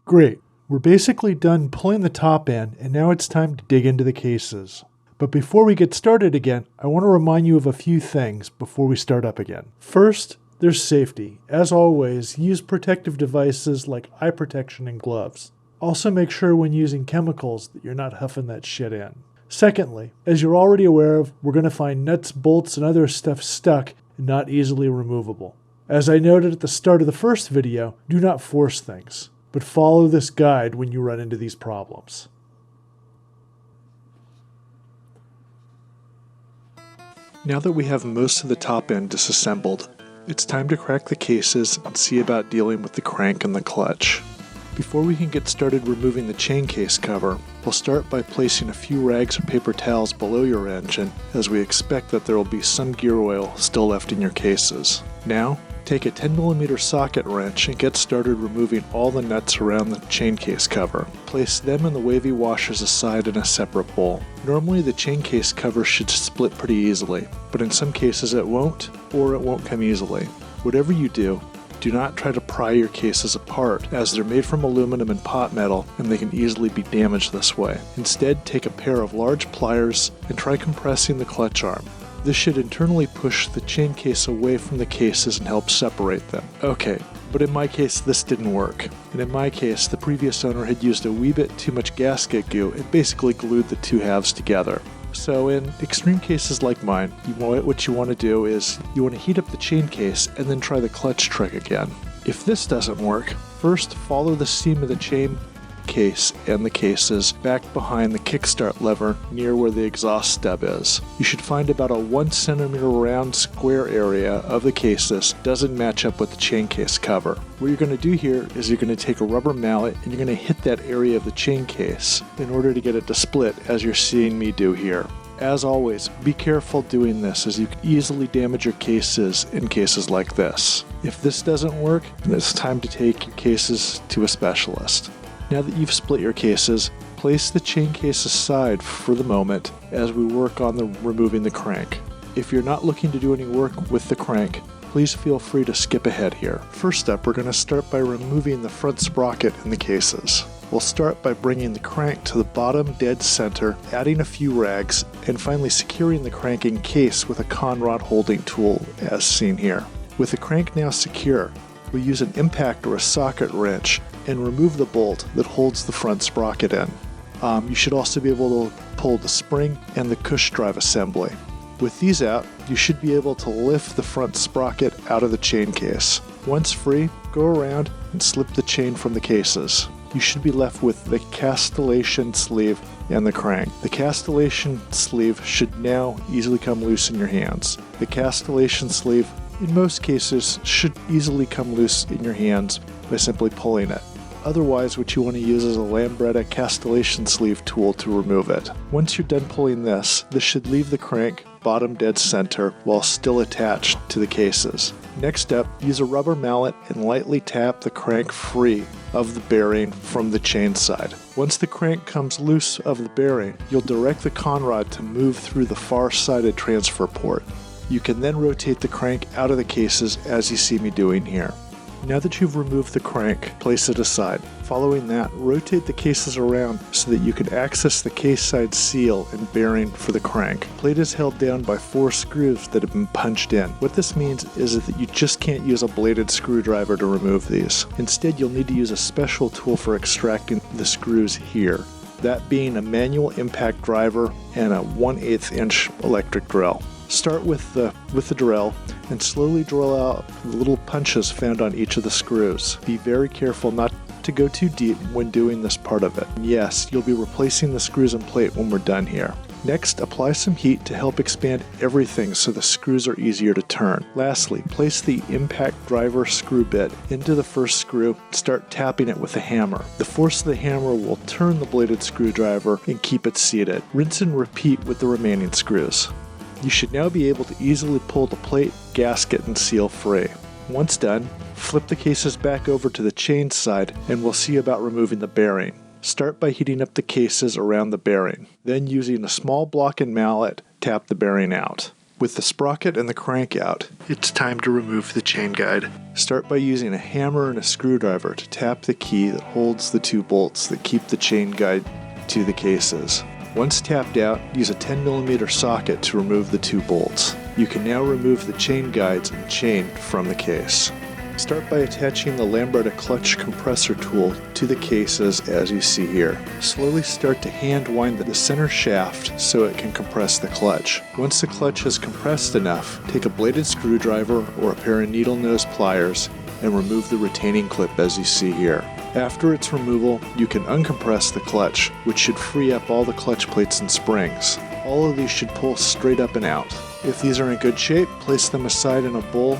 Great. We're basically done pulling the top end, and now it's time to dig into the cases. But before we get started again, I want to remind you of a few things before we start up again. First, there's safety. As always, use protective devices like eye protection and gloves. Also make sure when using chemicals that you're not huffing that shit in. Secondly, as you're already aware of, we're going to find nuts, bolts, and other stuff stuck and not easily removable. As I noted at the start of the first video, do not force things, but follow this guide when you run into these problems. Now that we have most of the top end disassembled, it's time to crack the cases and see about dealing with the crank and the clutch. Before we can get started removing the chain case cover, we'll start by placing a few rags or paper towels below your engine, as we expect that there will be some gear oil still left in your cases. Now, take a 10mm socket wrench and get started removing all the nuts around the chain case cover. Place them and the wavy washers aside in a separate bowl. Normally the chain case cover should split pretty easily, but in some cases it won't, or it won't come easily. Whatever you do not try to pry your cases apart, as they're made from aluminum and pot metal and they can easily be damaged this way. Instead, take a pair of large pliers and try compressing the clutch arm. This should internally push the chain case away from the cases and help separate them. Okay, but in my case this didn't work. And in my case, the previous owner had used a wee bit too much gasket glue and basically glued the two halves together. So in extreme cases like mine, what you want to do is you want to heat up the chain case and then try the clutch trick again. If this doesn't work, first follow the seam of the chain case and the cases back behind the kickstart lever near where the exhaust stub is. You should find about a 1 centimeter round square area of the cases doesn't match up with the chain case cover. What you're going to do here is you're going to take a rubber mallet and you're going to hit that area of the chain case in order to get it to split, as you're seeing me do here. As always, be careful doing this, as you can easily damage your cases in cases like this. If this doesn't work, then it's time to take your cases to a specialist. Now that you've split your cases, place the chain case aside for the moment as we work on removing the crank. If you're not looking to do any work with the crank, please feel free to skip ahead here. First up, we're going to start by removing the front sprocket in the cases. We'll start by bringing the crank to the bottom dead center, adding a few rags, and finally securing the crank in case with a conrod holding tool, as seen here. With the crank now secure, we use an impact or a socket wrench and remove the bolt that holds the front sprocket in. You should also be able to pull the spring and the cush drive assembly. With these out, you should be able to lift the front sprocket out of the chain case. Once free, go around and slip the chain from the cases. You should be left with the castellation sleeve and the crank. The castellation sleeve should now easily come loose in your hands. The castellation sleeve, in most cases, should easily come loose in your hands by simply pulling it. Otherwise, what you want to use is a Lambretta castellation sleeve tool to remove it. Once you're done pulling this should leave the crank bottom dead center while still attached to the cases. Next up, use a rubber mallet and lightly tap the crank free of the bearing from the chain side. Once the crank comes loose of the bearing, you'll direct the conrod to move through the far-sided transfer port. You can then rotate the crank out of the cases as you see me doing here. Now that you've removed the crank, place it aside. Following that, rotate the cases around so that you can access the case side seal and bearing for the crank. The plate is held down by 4 screws that have been punched in. What this means is that you just can't use a bladed screwdriver to remove these. Instead, you'll need to use a special tool for extracting the screws here. That being a manual impact driver and a 1/8 inch electric drill. Start with the drill and slowly drill out the little punches found on each of the screws. Be very careful not to go too deep when doing this part of it. And yes, you'll be replacing the screws and plate when we're done here. Next, apply some heat to help expand everything so the screws are easier to turn. Lastly, place the impact driver screw bit into the first screw and start tapping it with a hammer. The force of the hammer will turn the bladed screwdriver and keep it seated. Rinse and repeat with the remaining screws. You should now be able to easily pull the plate, gasket, and seal free. Once done, flip the cases back over to the chain side and we'll see about removing the bearing. Start by heating up the cases around the bearing. Then using a small block and mallet, tap the bearing out. With the sprocket and the crank out, it's time to remove the chain guide. Start by using a hammer and a screwdriver to tap the key that holds the two bolts that keep the chain guide to the cases. Once tapped out, use a 10mm socket to remove the two bolts. You can now remove the chain guides and chain from the case. Start by attaching the Lambretta clutch compressor tool to the cases as you see here. Slowly start to hand wind the center shaft so it can compress the clutch. Once the clutch is compressed enough, take a bladed screwdriver or a pair of needle nose pliers and remove the retaining clip as you see here. After its removal, you can uncompress the clutch, which should free up all the clutch plates and springs. All of these should pull straight up and out. If these are in good shape, place them aside in a bowl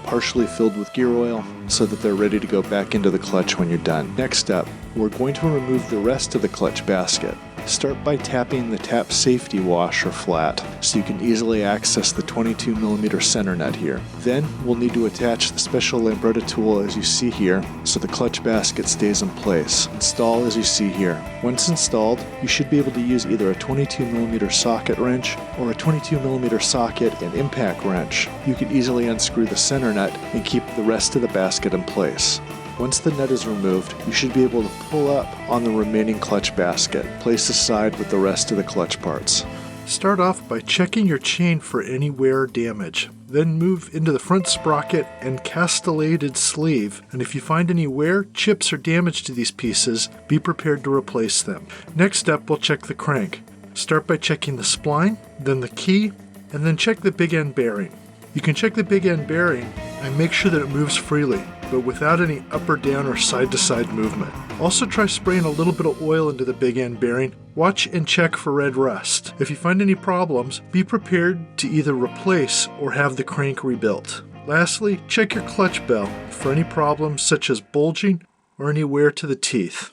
partially filled with gear oil so that they're ready to go back into the clutch when you're done. Next up, we're going to remove the rest of the clutch basket. Start by tapping the tap safety washer flat so you can easily access the 22mm center nut here. Then we'll need to attach the special Lambretta tool as you see here so the clutch basket stays in place. Install as you see here. Once installed, you should be able to use either a 22mm socket wrench or a 22mm socket and impact wrench. You can easily unscrew the center nut and keep the rest of the basket in place. Once the nut is removed, you should be able to pull up on the remaining clutch basket, placed aside with the rest of the clutch parts. Start off by checking your chain for any wear or damage. Then move into the front sprocket and castellated sleeve, and if you find any wear, chips, or damage to these pieces, be prepared to replace them. Next up, we'll check the crank. Start by checking the spline, then the key, and then check the big end bearing. You can check the big end bearing and make sure that it moves freely, but without any up or down or side to side movement. Also try spraying a little bit of oil into the big end bearing. Watch and check for red rust. If you find any problems, be prepared to either replace or have the crank rebuilt. Lastly, check your clutch bell for any problems such as bulging or any wear to the teeth.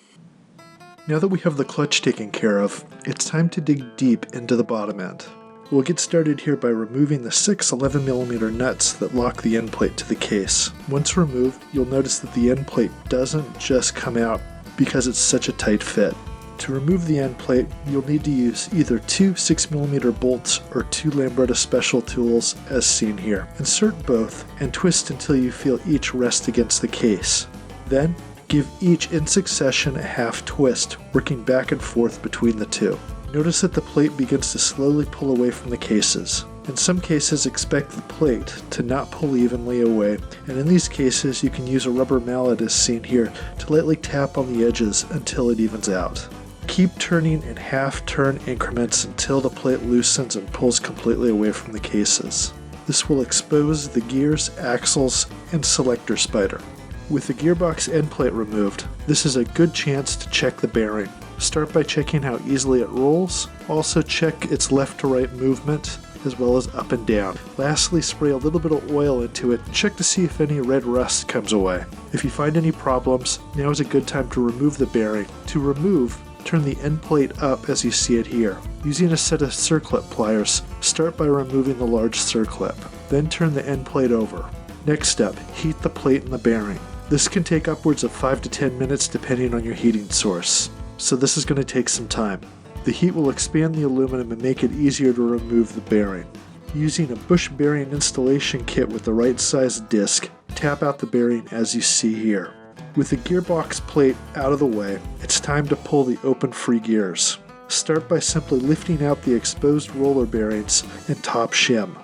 Now that we have the clutch taken care of, it's time to dig deep into the bottom end. We'll get started here by removing the 6 11mm nuts that lock the end plate to the case. Once removed, you'll notice that the end plate doesn't just come out because it's such a tight fit. To remove the end plate, you'll need to use either two 6mm bolts or two Lambretta special tools as seen here. Insert both and twist until you feel each rest against the case. Then, give each in succession a half twist, working back and forth between the two. Notice that the plate begins to slowly pull away from the cases. In some cases, expect the plate to not pull evenly away, and in these cases you can use a rubber mallet as seen here to lightly tap on the edges until it evens out. Keep turning in half-turn increments until the plate loosens and pulls completely away from the cases. This will expose the gears, axles, and selector spider. With the gearbox end plate removed, this is a good chance to check the bearing. Start by checking how easily it rolls. Also check its left to right movement, as well as up and down. Lastly, spray a little bit of oil into it. Check to see if any red rust comes away. If you find any problems, now is a good time to remove the bearing. To remove, turn the end plate up as you see it here. Using a set of circlip pliers, start by removing the large circlip. Then turn the end plate over. Next step, heat the plate and the bearing. This can take upwards of 5 to 10 minutes depending on your heating source, so this is going to take some time. The heat will expand the aluminum and make it easier to remove the bearing. Using a bush bearing installation kit with the right size disc, tap out the bearing as you see here. With the gearbox plate out of the way, it's time to pull the open free gears. Start by simply lifting out the exposed roller bearings and top shim.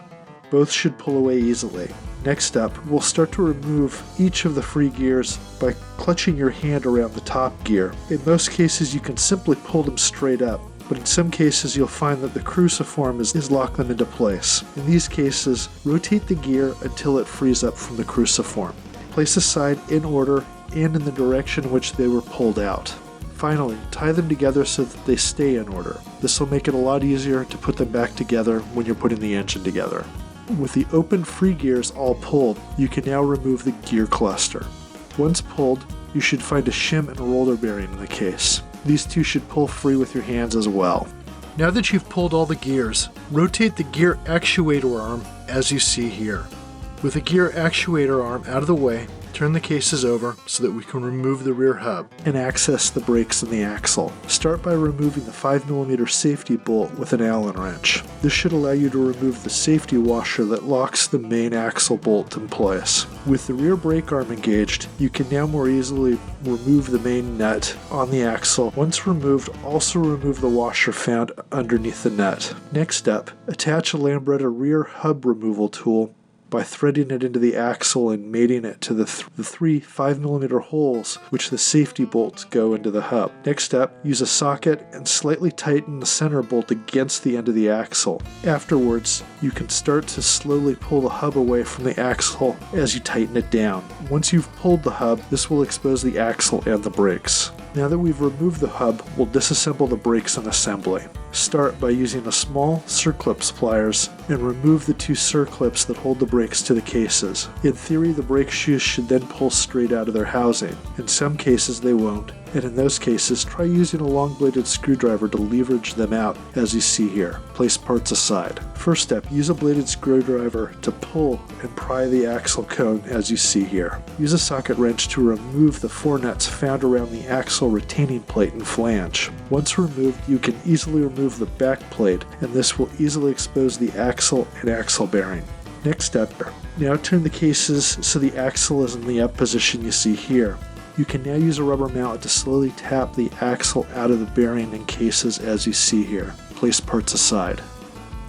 Both should pull away easily. Next up, we'll start to remove each of the free gears by clutching your hand around the top gear. In most cases, you can simply pull them straight up, but in some cases you'll find that the cruciform is locked them into place. In these cases, rotate the gear until it frees up from the cruciform. Place aside in order and in the direction in which they were pulled out. Finally, tie them together so that they stay in order. This will make it a lot easier to put them back together when you're putting the engine together. With the open free gears all pulled, you can now remove the gear cluster. Once pulled, you should find a shim and a roller bearing in the case. These two should pull free with your hands as well. Now that you've pulled all the gears, rotate the gear actuator arm as you see here. With the gear actuator arm out of the way, Turn the cases over so that we can remove the rear hub and access the brakes and the axle. Start by removing the 5mm safety bolt with an Allen wrench. This should allow you to remove the safety washer that locks the main axle bolt in place. With the rear brake arm engaged, you can now more easily remove the main nut on the axle. Once removed, also remove the washer found underneath the nut. Next up, attach a Lambretta rear hub removal tool by threading it into the axle and mating it to the three 5mm holes which the safety bolts go into the hub. Next up, use a socket and slightly tighten the center bolt against the end of the axle. Afterwards, you can start to slowly pull the hub away from the axle as you tighten it down. Once you've pulled the hub, this will expose the axle and the brakes. Now that we've removed the hub, we'll disassemble the brakes and assembly. Start by using a small circlip pliers and remove the two circlips that hold the brakes to the cases. In theory, the brake shoes should then pull straight out of their housing. In some cases they won't, and in those cases try using a long-bladed screwdriver to leverage them out as you see here. Place parts aside. First step, use a bladed screwdriver to pull and pry the axle cone as you see here. Use a socket wrench to remove the 4 nuts found around the axle retaining plate and flange. Once removed, you can easily remove the back plate, and this will easily expose the axle and axle bearing. Next step, now turn the cases so the axle is in the up position you see here. You can now use a rubber mallet to slowly tap the axle out of the bearing and cases as you see here. Place parts aside.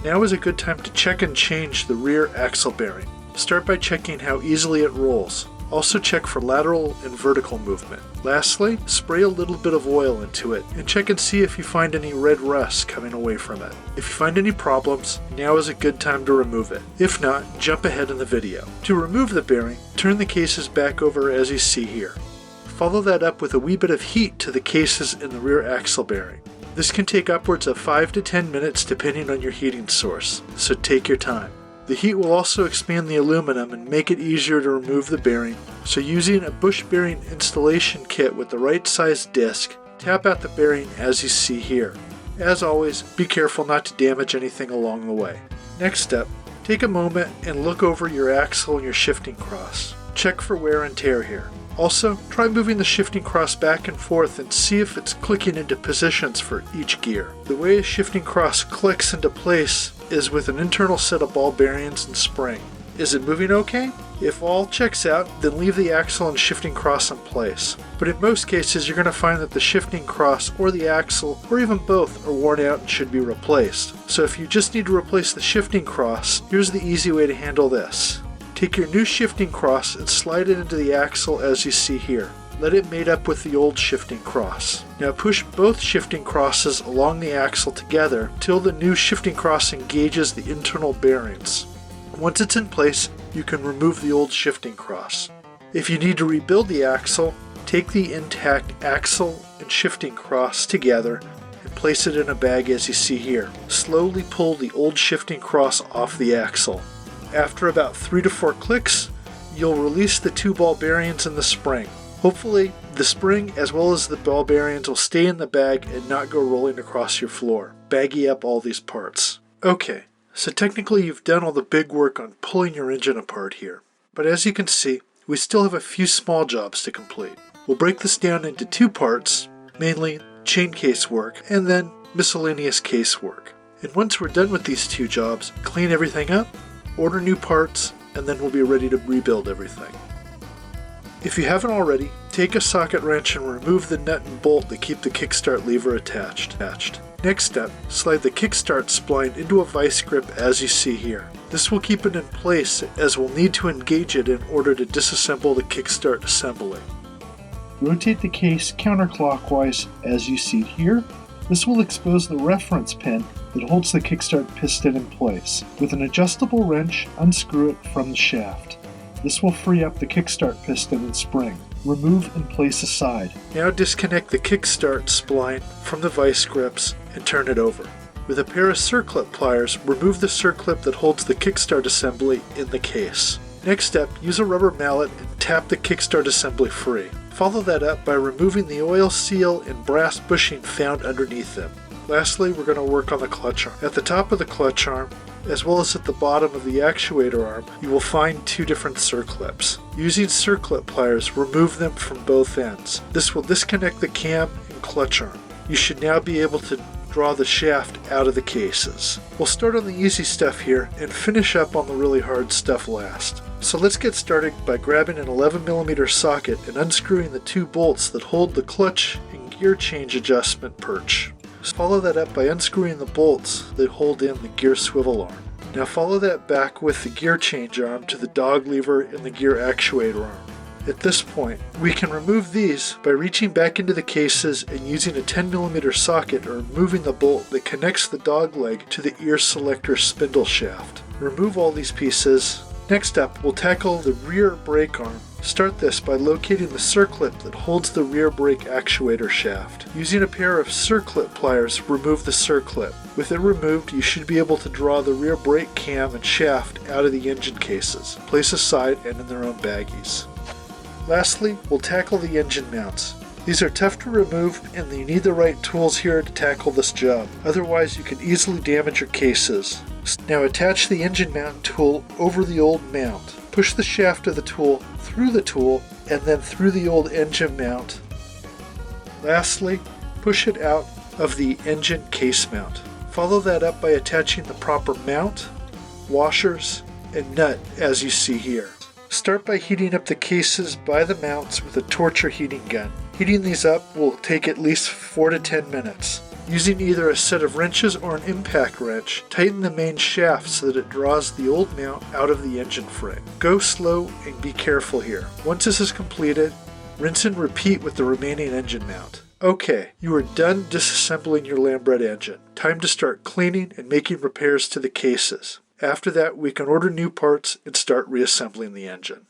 Now is a good time to check and change the rear axle bearing. Start by checking how easily it rolls. Also check for lateral and vertical movement. Lastly, spray a little bit of oil into it and check and see if you find any red rust coming away from it. If you find any problems, now is a good time to remove it. If not, jump ahead in the video. To remove the bearing, turn the cases back over as you see here. Follow that up with a wee bit of heat to the cases in the rear axle bearing. This can take upwards of 5 to 10 minutes depending on your heating source, so take your time. The heat will also expand the aluminum and make it easier to remove the bearing, so using a bush bearing installation kit with the right size disc, tap out the bearing as you see here. As always, be careful not to damage anything along the way. Next step, take a moment and look over your axle and your shifting cross. Check for wear and tear here. Also, try moving the shifting cross back and forth and see if it's clicking into positions for each gear. The way a shifting cross clicks into place is with an internal set of ball bearings and spring. Is it moving okay? If all checks out, then leave the axle and shifting cross in place. But in most cases, you're going to find that the shifting cross or the axle, or even both, are worn out and should be replaced. So if you just need to replace the shifting cross, here's the easy way to handle this. Take your new shifting cross and slide it into the axle as you see here. Let it mate up with the old shifting cross. Now push both shifting crosses along the axle together till the new shifting cross engages the internal bearings. Once it's in place, you can remove the old shifting cross. If you need to rebuild the axle, take the intact axle and shifting cross together and place it in a bag as you see here. Slowly pull the old shifting cross off the axle. After about 3 to 4 clicks, you'll release the 2 ball bearings and the spring. Hopefully, the spring as well as the ball bearings will stay in the bag and not go rolling across your floor. Baggy up all these parts. Okay, so technically you've done all the big work on pulling your engine apart here. But as you can see, we still have a few small jobs to complete. We'll break this down into 2 parts, mainly chain case work and then miscellaneous case work. And once we're done with these 2 jobs, clean everything up, order new parts, and then we'll be ready to rebuild everything. If you haven't already, take a socket wrench and remove the nut and bolt that keep the kickstart lever attached. Next step, slide the kickstart spline into a vice grip as you see here. This will keep it in place as we'll need to engage it in order to disassemble the kickstart assembly. Rotate the case counterclockwise as you see here. This will expose the reference pin that holds the kickstart piston in place. With an adjustable wrench, unscrew it from the shaft. This will free up the kickstart piston and spring. Remove and place aside. Now disconnect the kickstart spline from the vice grips and turn it over. With a pair of circlip pliers, remove the circlip that holds the kickstart assembly in the case. Next step, use a rubber mallet and tap the kickstart assembly free. Follow that up by removing the oil seal and brass bushing found underneath them. Lastly, we're going to work on the clutch arm. At the top of the clutch arm, as well as at the bottom of the actuator arm, you will find two different circlips. Using circlip pliers, remove them from both ends. This will disconnect the cam and clutch arm. You should now be able to draw the shaft out of the cases. We'll start on the easy stuff here and finish up on the really hard stuff last. So let's get started by grabbing an 11mm socket and unscrewing the two bolts that hold the clutch and gear change adjustment perch. Follow that up by unscrewing the bolts that hold in the gear swivel arm. Now follow that back with the gear change arm to the dog lever and the gear actuator arm. At this point, we can remove these by reaching back into the cases and using a 10mm socket or removing the bolt that connects the dog leg to the ear selector spindle shaft. Remove all these pieces. Next up, we'll tackle the rear brake arm. Start this by locating the circlip that holds the rear brake actuator shaft. Using a pair of circlip pliers, remove the circlip. With it removed, you should be able to draw the rear brake cam and shaft out of the engine cases, place aside and in their own baggies. Lastly, we'll tackle the engine mounts. These are tough to remove and you need the right tools here to tackle this job, otherwise you can easily damage your cases. Now attach the engine mount tool over the old mount. Push the shaft of the tool through the tool and then through the old engine mount. Lastly, push it out of the engine case mount. Follow that up by attaching the proper mount, washers, and nut as you see here. Start by heating up the cases by the mounts with a torch or heating gun. Heating these up will take at least 4 to 10 minutes. Using either a set of wrenches or an impact wrench, tighten the main shaft so that it draws the old mount out of the engine frame. Go slow and be careful here. Once this is completed, rinse and repeat with the remaining engine mount. Okay, you are done disassembling your Lambretta engine. Time to start cleaning and making repairs to the cases. After that, we can order new parts and start reassembling the engine.